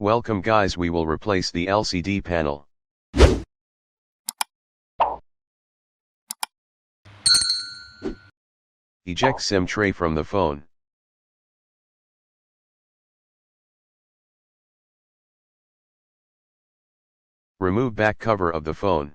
Welcome guys, we will replace the LCD panel. Eject SIM tray from the phone. Remove back cover of the phone.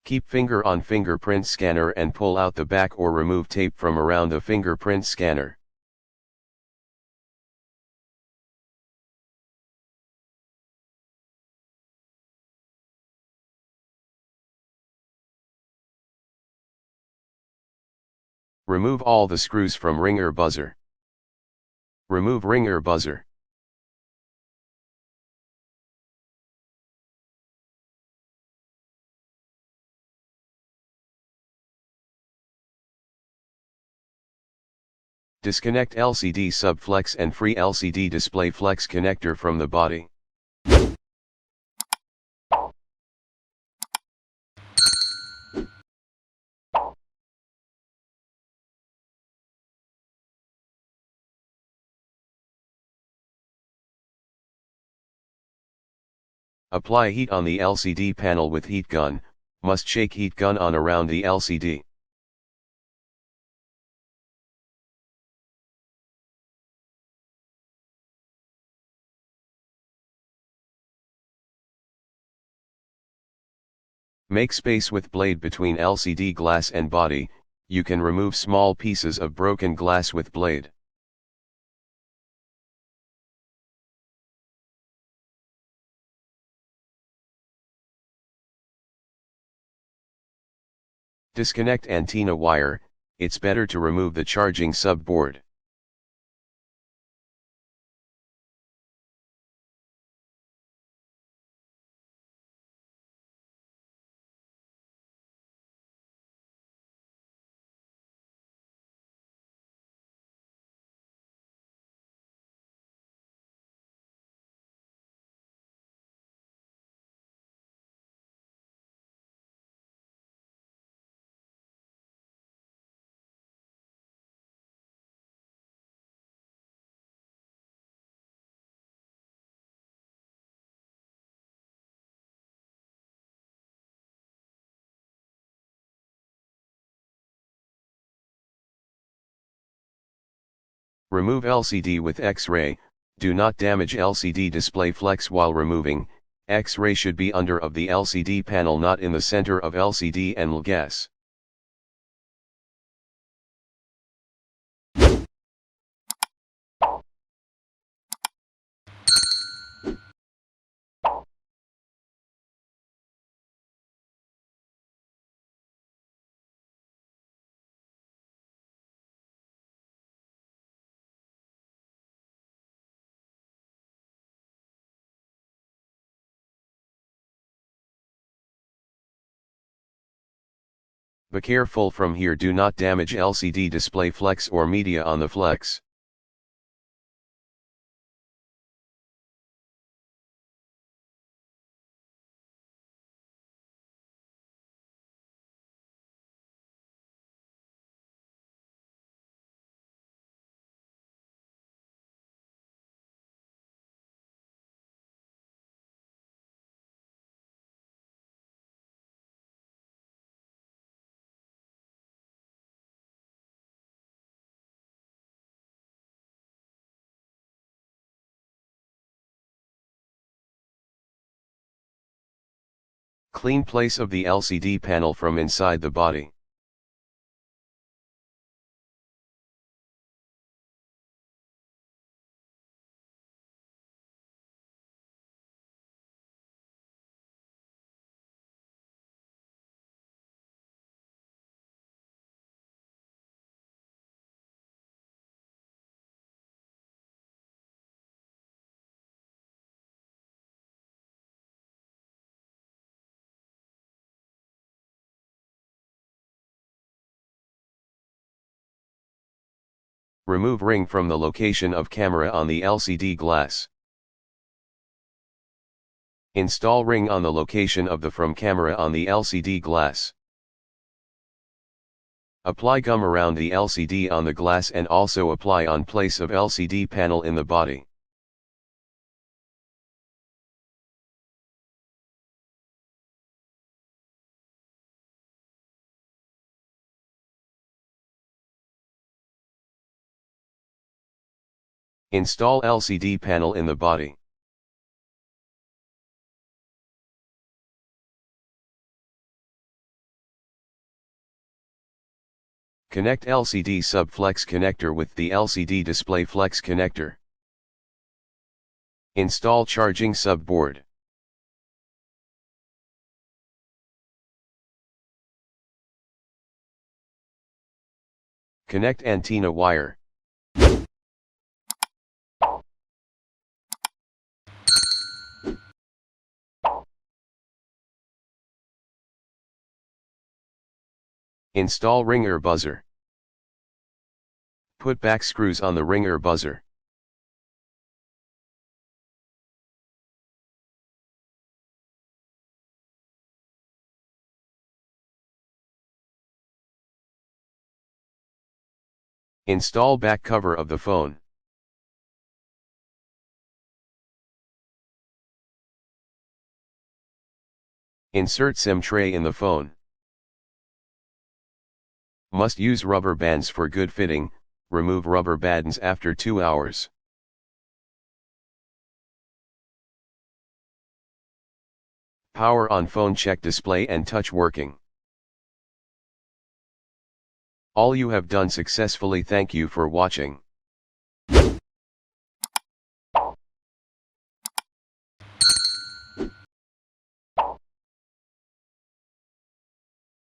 Keep finger on fingerprint scanner and pull out the back or remove tape from around the fingerprint scanner. Remove all the screws from ringer buzzer. Remove ringer buzzer. Disconnect LCD sub flex and free LCD display flex connector from the body. Apply heat on the LCD panel with heat gun, must shake heat gun on around the LCD. Make space with blade between LCD glass and body, you can remove small pieces of broken glass with blade. Disconnect antenna wire, it's better to remove the charging sub board. Remove LCD with X-ray, do not damage LCD display flex while removing, X-ray should be under of the LCD panel, not in the center of LCD and LGS. Be careful from here, do not damage LCD display flex or media on the flex. Clean place of the LCD panel from inside the body. Remove ring from the location of camera on the LCD glass. Install ring on the location of the from camera on the LCD glass. Apply gum around the LCD on the glass and also apply on place of LCD panel in the body. Install LCD panel in the body. Connect LCD sub flex connector with the LCD display flex connector. Install charging sub board. Connect antenna wire. Install ringer buzzer. Put back screws on the ringer buzzer. Install back cover of the phone. Insert SIM tray in the phone. Must use rubber bands for good fitting, remove rubber bands after 2 hours. Power on phone, check display and touch working. All you have done successfully. Thank you for watching.